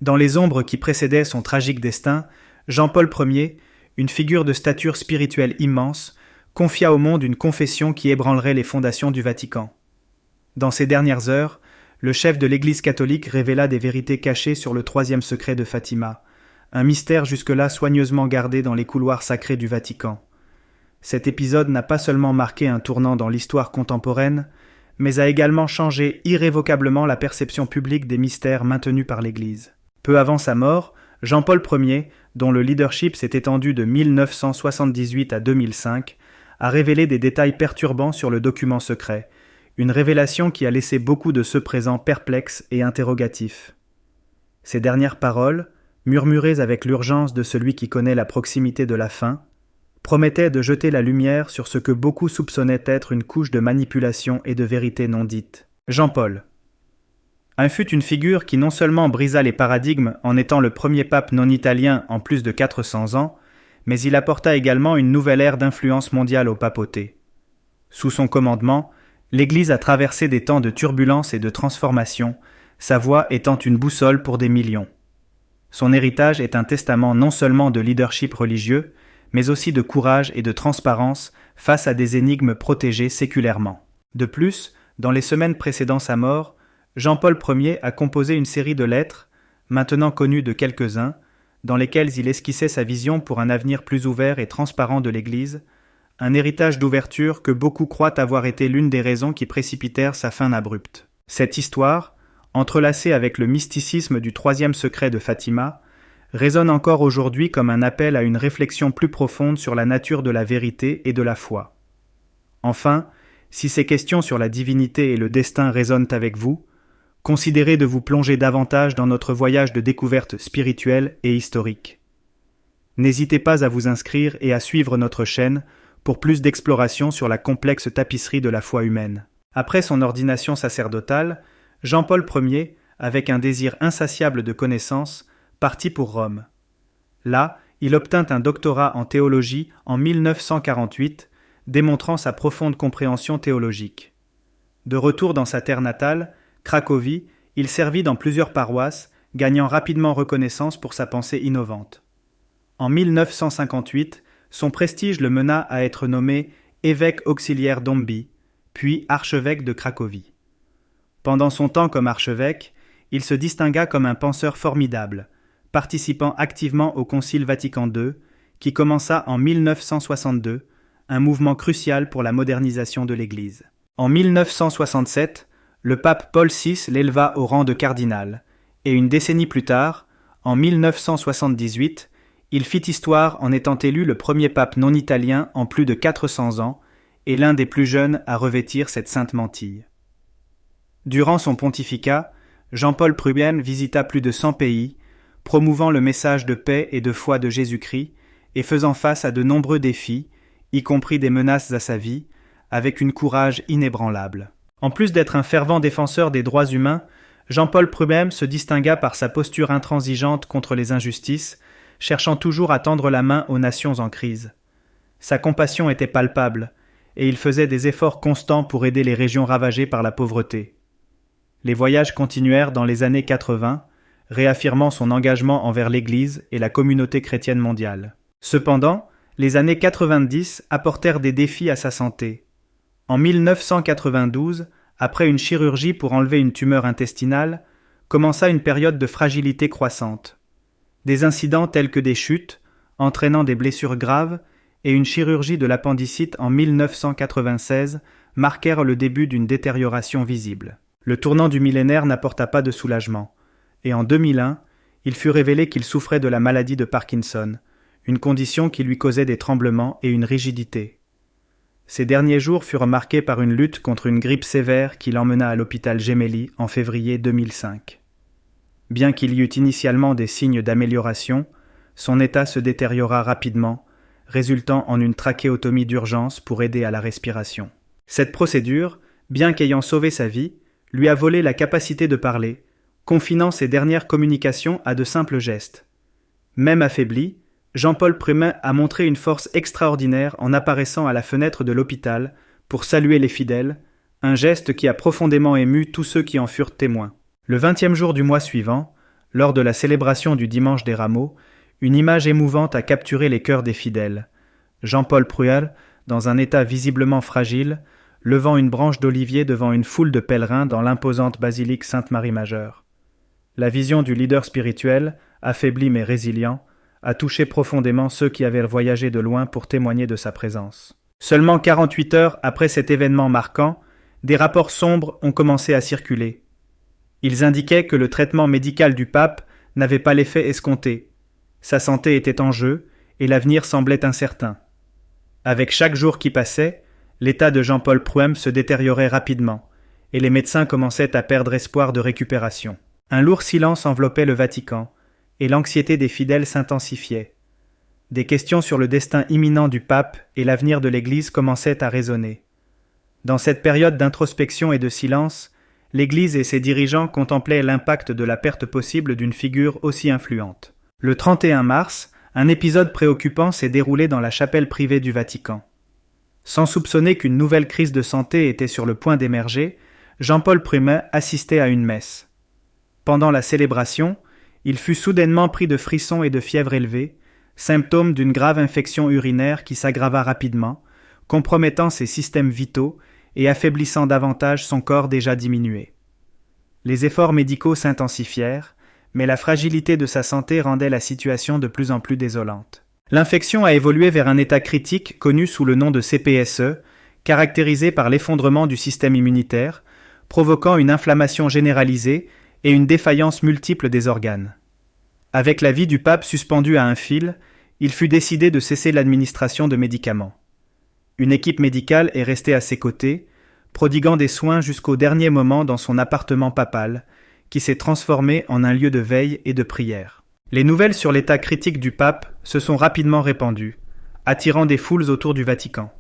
Dans les ombres qui précédaient son tragique destin, Jean-Paul Ier, une figure de stature spirituelle immense, confia au monde une confession qui ébranlerait les fondations du Vatican. Dans ces dernières heures, le chef de l'Église catholique révéla des vérités cachées sur le troisième secret de Fatima, un mystère jusque-là soigneusement gardé dans les couloirs sacrés du Vatican. Cet épisode n'a pas seulement marqué un tournant dans l'histoire contemporaine, mais a également changé irrévocablement la perception publique des mystères maintenus par l'Église. Peu avant sa mort, Jean-Paul Ier, dont le leadership s'est étendu de 1978 à 2005, a révélé des détails perturbants sur le document secret, une révélation qui a laissé beaucoup de ceux présents perplexes et interrogatifs. Ces dernières paroles, murmurées avec l'urgence de celui qui connaît la proximité de la fin, promettaient de jeter la lumière sur ce que beaucoup soupçonnaient être une couche de manipulation et de vérité non dite. Jean-Paul fut une figure qui non seulement brisa les paradigmes en étant le premier pape non italien en plus de 400 ans, mais il apporta également une nouvelle ère d'influence mondiale au papauté. Sous son commandement, l'Église a traversé des temps de turbulence et de transformation, sa voix étant une boussole pour des millions. Son héritage est un testament non seulement de leadership religieux, mais aussi de courage et de transparence face à des énigmes protégées séculairement. De plus, dans les semaines précédant sa mort, Jean-Paul Ier a composé une série de lettres, maintenant connues de quelques-uns, dans lesquelles il esquissait sa vision pour un avenir plus ouvert et transparent de l'Église, un héritage d'ouverture que beaucoup croient avoir été l'une des raisons qui précipitèrent sa fin abrupte. Cette histoire, entrelacée avec le mysticisme du troisième secret de Fatima, résonne encore aujourd'hui comme un appel à une réflexion plus profonde sur la nature de la vérité et de la foi. Enfin, si ces questions sur la divinité et le destin résonnent avec vous, considérez de vous plonger davantage dans notre voyage de découverte spirituelle et historique. N'hésitez pas à vous inscrire et à suivre notre chaîne pour plus d'exploration sur la complexe tapisserie de la foi humaine. Après son ordination sacerdotale, Jean-Paul Ier, avec un désir insatiable de connaissance, partit pour Rome. Là, il obtint un doctorat en théologie en 1948, démontrant sa profonde compréhension théologique. De retour dans sa terre natale, Cracovie, il servit dans plusieurs paroisses, gagnant rapidement reconnaissance pour sa pensée innovante. En 1958, son prestige le mena à être nommé évêque auxiliaire d'Ombi, puis archevêque de Cracovie. Pendant son temps comme archevêque, il se distingua comme un penseur formidable, participant activement au Concile Vatican II, qui commença en 1962, un mouvement crucial pour la modernisation de l'Église. En 1967, le pape Paul VI l'éleva au rang de cardinal, et une décennie plus tard, en 1978, il fit histoire en étant élu le premier pape non italien en plus de 400 ans et l'un des plus jeunes à revêtir cette sainte mantille. Durant son pontificat, Jean-Paul Ier visita plus de 100 pays, promouvant le message de paix et de foi de Jésus-Christ et faisant face à de nombreux défis, y compris des menaces à sa vie, avec un courage inébranlable. En plus d'être un fervent défenseur des droits humains, Jean-Paul Ier se distingua par sa posture intransigeante contre les injustices, cherchant toujours à tendre la main aux nations en crise. Sa compassion était palpable, et il faisait des efforts constants pour aider les régions ravagées par la pauvreté. Les voyages continuèrent dans les années 80, réaffirmant son engagement envers l'Église et la communauté chrétienne mondiale. Cependant, les années 90 apportèrent des défis à sa santé. En 1992, après une chirurgie pour enlever une tumeur intestinale, commença une période de fragilité croissante. Des incidents tels que des chutes, entraînant des blessures graves, et une chirurgie de l'appendicite en 1996 marquèrent le début d'une détérioration visible. Le tournant du millénaire n'apporta pas de soulagement, et en 2001, il fut révélé qu'il souffrait de la maladie de Parkinson, une condition qui lui causait des tremblements et une rigidité. Ces derniers jours furent marqués par une lutte contre une grippe sévère qui l'emmena à l'hôpital Gemelli en février 2005. Bien qu'il y eût initialement des signes d'amélioration, son état se détériora rapidement, résultant en une trachéotomie d'urgence pour aider à la respiration. Cette procédure, bien qu'ayant sauvé sa vie, lui a volé la capacité de parler, confinant ses dernières communications à de simples gestes. Même affaibli, Jean-Paul Ier a montré une force extraordinaire en apparaissant à la fenêtre de l'hôpital pour saluer les fidèles, un geste qui a profondément ému tous ceux qui en furent témoins. Le 20e jour du mois suivant, lors de la célébration du Dimanche des Rameaux, une image émouvante a capturé les cœurs des fidèles. Jean-Paul Pruel, dans un état visiblement fragile, levant une branche d'olivier devant une foule de pèlerins dans l'imposante basilique Sainte-Marie-Majeure. La vision du leader spirituel, affaibli mais résilient, a touché profondément ceux qui avaient voyagé de loin pour témoigner de sa présence. Seulement 48 heures après cet événement marquant, des rapports sombres ont commencé à circuler. Ils indiquaient que le traitement médical du pape n'avait pas l'effet escompté. Sa santé était en jeu et l'avenir semblait incertain. Avec chaque jour qui passait, l'état de Jean-Paul Pruem se détériorait rapidement et les médecins commençaient à perdre espoir de récupération. Un lourd silence enveloppait le Vatican et l'anxiété des fidèles s'intensifiait. Des questions sur le destin imminent du pape et l'avenir de l'Église commençaient à résonner. Dans cette période d'introspection et de silence, l'Église et ses dirigeants contemplaient l'impact de la perte possible d'une figure aussi influente. Le 31 mars, un épisode préoccupant s'est déroulé dans la chapelle privée du Vatican. Sans soupçonner qu'une nouvelle crise de santé était sur le point d'émerger, Jean-Paul Pruem assistait à une messe. Pendant la célébration, il fut soudainement pris de frissons et de fièvre élevée, symptôme d'une grave infection urinaire qui s'aggrava rapidement, compromettant ses systèmes vitaux et affaiblissant davantage son corps déjà diminué. Les efforts médicaux s'intensifièrent, mais la fragilité de sa santé rendait la situation de plus en plus désolante. L'infection a évolué vers un état critique connu sous le nom de CPSE, caractérisé par l'effondrement du système immunitaire, provoquant une inflammation généralisée et une défaillance multiple des organes. Avec la vie du pape suspendue à un fil, il fut décidé de cesser l'administration de médicaments. Une équipe médicale est restée à ses côtés, prodiguant des soins jusqu'au dernier moment dans son appartement papal, qui s'est transformé en un lieu de veille et de prière. Les nouvelles sur l'état critique du pape se sont rapidement répandues, attirant des foules autour du Vatican.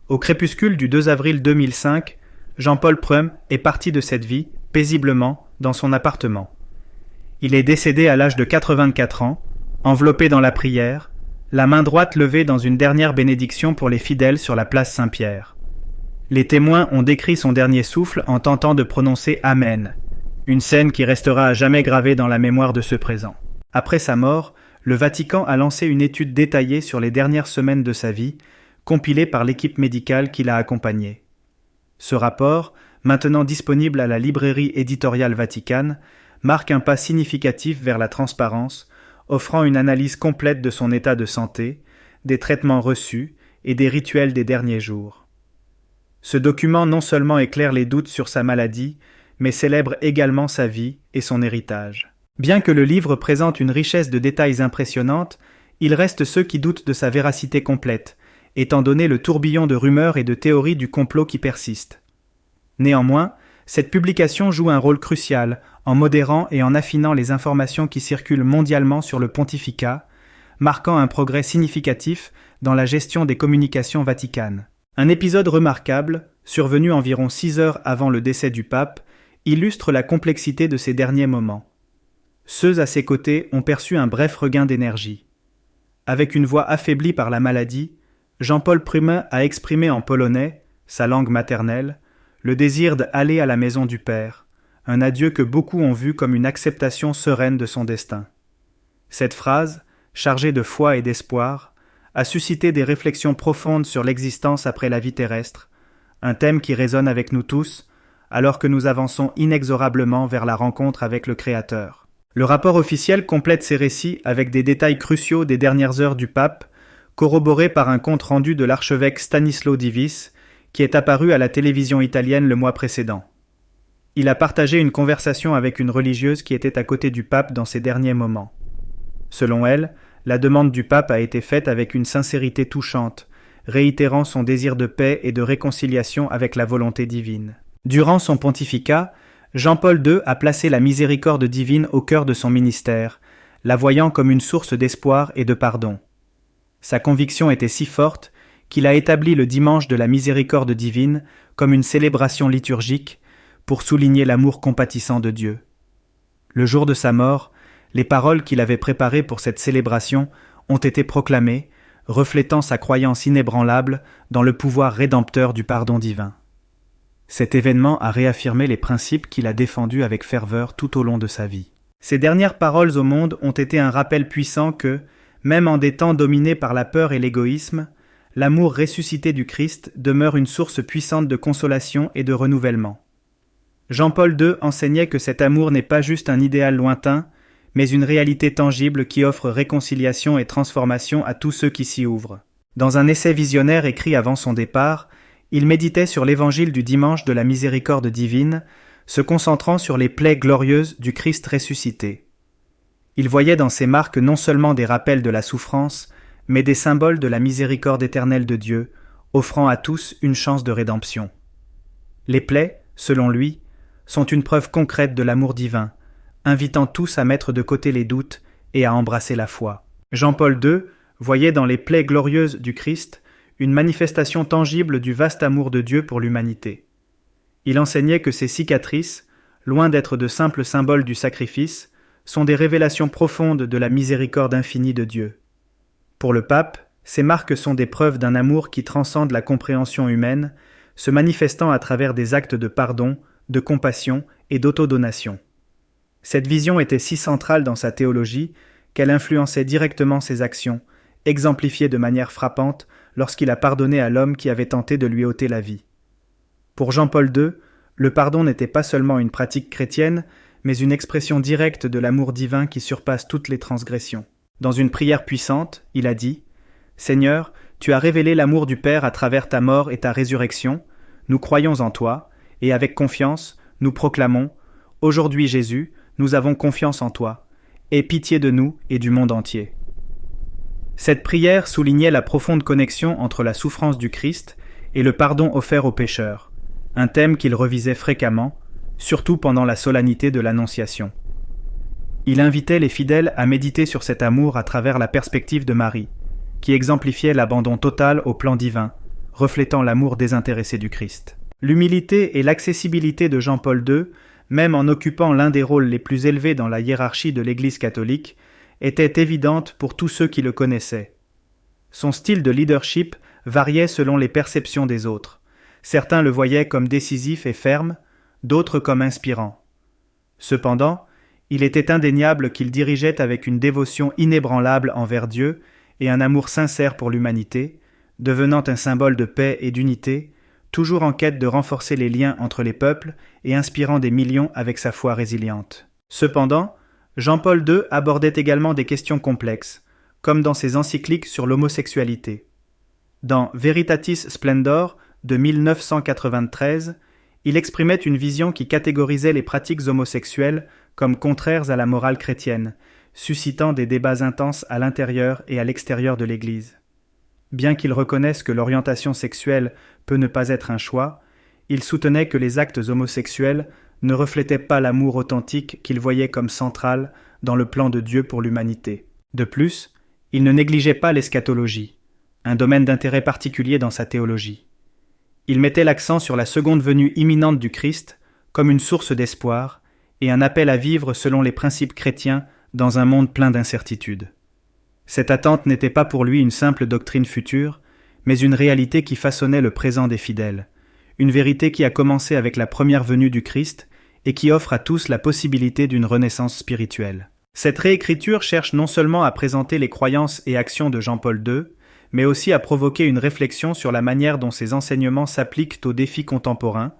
Au crépuscule du 2 avril 2005, Jean-Paul Pruem est parti de cette vie, paisiblement, dans son appartement. Il est décédé à l'âge de 84 ans, enveloppé dans la prière, la main droite levée dans une dernière bénédiction pour les fidèles sur la place Saint-Pierre. Les témoins ont décrit son dernier souffle en tentant de prononcer « Amen », une scène qui restera à jamais gravée dans la mémoire de ceux présents. Après sa mort, le Vatican a lancé une étude détaillée sur les dernières semaines de sa vie, compilée par l'équipe médicale qui l'a accompagné. Ce rapport, maintenant disponible à la librairie éditoriale Vaticane, marque un pas significatif vers la transparence, offrant une analyse complète de son état de santé, des traitements reçus et des rituels des derniers jours. Ce document non seulement éclaire les doutes sur sa maladie, mais célèbre également sa vie et son héritage. Bien que le livre présente une richesse de détails impressionnante, il reste ceux qui doutent de sa véracité complète, étant donné le tourbillon de rumeurs et de théories du complot qui persiste. Néanmoins, cette publication joue un rôle crucial en modérant et en affinant les informations qui circulent mondialement sur le pontificat, marquant un progrès significatif dans la gestion des communications vaticanes. Un épisode remarquable, survenu environ 6 heures avant le décès du pape, illustre la complexité de ces derniers moments. Ceux à ses côtés ont perçu un bref regain d'énergie. Avec une voix affaiblie par la maladie, Jean-Paul Pruem a exprimé en polonais, sa langue maternelle, le désir d'aller à la maison du Père, un adieu que beaucoup ont vu comme une acceptation sereine de son destin. Cette phrase, chargée de foi et d'espoir, a suscité des réflexions profondes sur l'existence après la vie terrestre, un thème qui résonne avec nous tous, alors que nous avançons inexorablement vers la rencontre avec le Créateur. Le rapport officiel complète ces récits avec des détails cruciaux des dernières heures du pape, corroborés par un compte-rendu de l'archevêque Stanisław Dziwisz, qui est apparu à la télévision italienne le mois précédent. Il a partagé une conversation avec une religieuse qui était à côté du pape dans ces derniers moments. Selon elle, la demande du pape a été faite avec une sincérité touchante, réitérant son désir de paix et de réconciliation avec la volonté divine. Durant son pontificat, Jean-Paul II a placé la miséricorde divine au cœur de son ministère, la voyant comme une source d'espoir et de pardon. Sa conviction était si forte qu'il a établi le dimanche de la miséricorde divine comme une célébration liturgique pour souligner l'amour compatissant de Dieu. Le jour de sa mort, les paroles qu'il avait préparées pour cette célébration ont été proclamées, reflétant sa croyance inébranlable dans le pouvoir rédempteur du pardon divin. Cet événement a réaffirmé les principes qu'il a défendus avec ferveur tout au long de sa vie. Ces dernières paroles au monde ont été un rappel puissant que, même en des temps dominés par la peur et l'égoïsme, l'amour ressuscité du Christ demeure une source puissante de consolation et de renouvellement. Jean-Paul II enseignait que cet amour n'est pas juste un idéal lointain, mais une réalité tangible qui offre réconciliation et transformation à tous ceux qui s'y ouvrent. Dans un essai visionnaire écrit avant son départ, il méditait sur l'évangile du dimanche de la miséricorde divine, se concentrant sur les plaies glorieuses du Christ ressuscité. Il voyait dans ces marques non seulement des rappels de la souffrance, mais des symboles de la miséricorde éternelle de Dieu, offrant à tous une chance de rédemption. Les plaies, selon lui, sont une preuve concrète de l'amour divin, invitant tous à mettre de côté les doutes et à embrasser la foi. Jean-Paul II voyait dans les plaies glorieuses du Christ une manifestation tangible du vaste amour de Dieu pour l'humanité. Il enseignait que ces cicatrices, loin d'être de simples symboles du sacrifice, sont des révélations profondes de la miséricorde infinie de Dieu. Pour le pape, ces marques sont des preuves d'un amour qui transcende la compréhension humaine, se manifestant à travers des actes de pardon, de compassion et d'autodonation. Cette vision était si centrale dans sa théologie qu'elle influençait directement ses actions, exemplifiées de manière frappante lorsqu'il a pardonné à l'homme qui avait tenté de lui ôter la vie. Pour Jean-Paul II, le pardon n'était pas seulement une pratique chrétienne, mais une expression directe de l'amour divin qui surpasse toutes les transgressions. Dans une prière puissante, il a dit « Seigneur, tu as révélé l'amour du Père à travers ta mort et ta résurrection, nous croyons en toi, et avec confiance, nous proclamons « Aujourd'hui Jésus, nous avons confiance en toi, aie pitié de nous et du monde entier. » Cette prière soulignait la profonde connexion entre la souffrance du Christ et le pardon offert aux pécheurs, un thème qu'il revisait fréquemment, surtout pendant la solennité de l'Annonciation. Il invitait les fidèles à méditer sur cet amour à travers la perspective de Marie, qui exemplifiait l'abandon total au plan divin, reflétant l'amour désintéressé du Christ. L'humilité et l'accessibilité de Jean-Paul II, même en occupant l'un des rôles les plus élevés dans la hiérarchie de l'Église catholique, étaient évidentes pour tous ceux qui le connaissaient. Son style de leadership variait selon les perceptions des autres. Certains le voyaient comme décisif et ferme, d'autres comme inspirant. Cependant, il était indéniable qu'il dirigeait avec une dévotion inébranlable envers Dieu et un amour sincère pour l'humanité, devenant un symbole de paix et d'unité, toujours en quête de renforcer les liens entre les peuples et inspirant des millions avec sa foi résiliente. Cependant, Jean-Paul II abordait également des questions complexes, comme dans ses encycliques sur l'homosexualité. Dans Veritatis Splendor de 1993, il exprimait une vision qui catégorisait les pratiques homosexuelles comme contraires à la morale chrétienne, suscitant des débats intenses à l'intérieur et à l'extérieur de l'Église. Bien qu'il reconnaisse que l'orientation sexuelle peut ne pas être un choix, il soutenait que les actes homosexuels ne reflétaient pas l'amour authentique qu'il voyait comme central dans le plan de Dieu pour l'humanité. De plus, il ne négligeait pas l'eschatologie, un domaine d'intérêt particulier dans sa théologie. Il mettait l'accent sur la seconde venue imminente du Christ comme une source d'espoir et un appel à vivre selon les principes chrétiens dans un monde plein d'incertitudes. Cette attente n'était pas pour lui une simple doctrine future, mais une réalité qui façonnait le présent des fidèles, une vérité qui a commencé avec la première venue du Christ et qui offre à tous la possibilité d'une renaissance spirituelle. Cette réécriture cherche non seulement à présenter les croyances et actions de Jean-Paul II, mais aussi à provoquer une réflexion sur la manière dont ces enseignements s'appliquent aux défis contemporains,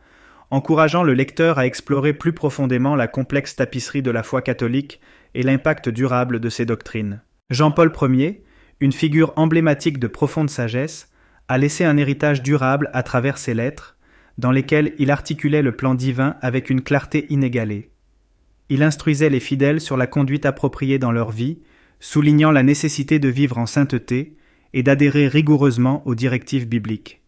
encourageant le lecteur à explorer plus profondément la complexe tapisserie de la foi catholique et l'impact durable de ces doctrines. Jean-Paul Ier, une figure emblématique de profonde sagesse, a laissé un héritage durable à travers ses lettres, dans lesquelles il articulait le plan divin avec une clarté inégalée. Il instruisait les fidèles sur la conduite appropriée dans leur vie, soulignant la nécessité de vivre en sainteté et d'adhérer rigoureusement aux directives bibliques.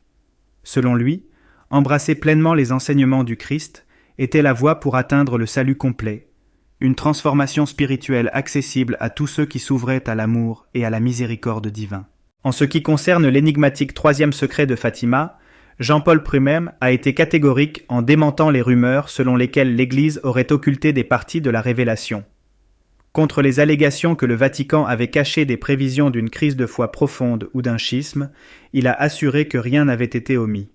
Selon lui, embrasser pleinement les enseignements du Christ était la voie pour atteindre le salut complet, une transformation spirituelle accessible à tous ceux qui s'ouvraient à l'amour et à la miséricorde divin. En ce qui concerne l'énigmatique troisième secret de Fatima, Jean-Paul I a été catégorique en démentant les rumeurs selon lesquelles l'Église aurait occulté des parties de la révélation. Contre les allégations que le Vatican avait caché des prévisions d'une crise de foi profonde ou d'un schisme, il a assuré que rien n'avait été omis.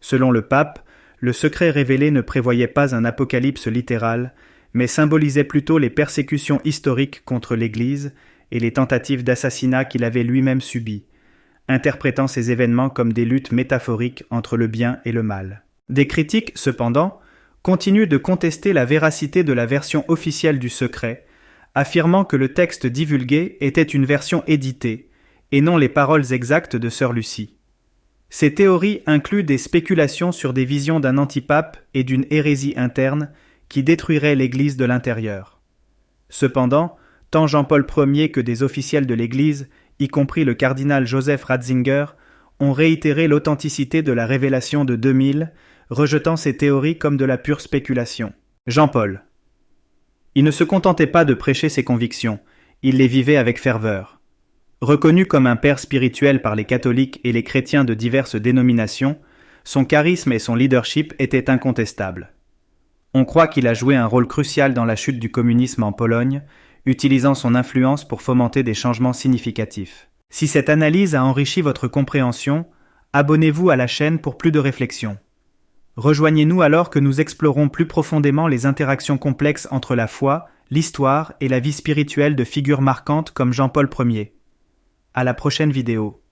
Selon le pape, le secret révélé ne prévoyait pas un apocalypse littéral, mais symbolisait plutôt les persécutions historiques contre l'Église et les tentatives d'assassinat qu'il avait lui-même subies, interprétant ces événements comme des luttes métaphoriques entre le bien et le mal. Des critiques, cependant, continuent de contester la véracité de la version officielle du secret, affirmant que le texte divulgué était une version éditée, et non les paroles exactes de sœur Lucie. Ces théories incluent des spéculations sur des visions d'un antipape et d'une hérésie interne qui détruirait l'Église de l'intérieur. Cependant, tant Jean-Paul Ier que des officiels de l'Église, y compris le cardinal Joseph Ratzinger, ont réitéré l'authenticité de la révélation de 2000, rejetant ces théories comme de la pure spéculation. Jean-Paul. Il ne se contentait pas de prêcher ses convictions, il les vivait avec ferveur. Reconnu comme un père spirituel par les catholiques et les chrétiens de diverses dénominations, son charisme et son leadership étaient incontestables. On croit qu'il a joué un rôle crucial dans la chute du communisme en Pologne, utilisant son influence pour fomenter des changements significatifs. Si cette analyse a enrichi votre compréhension, abonnez-vous à la chaîne pour plus de réflexions. Rejoignez-nous alors que nous explorons plus profondément les interactions complexes entre la foi, l'histoire et la vie spirituelle de figures marquantes comme Jean-Paul Ier. À la prochaine vidéo.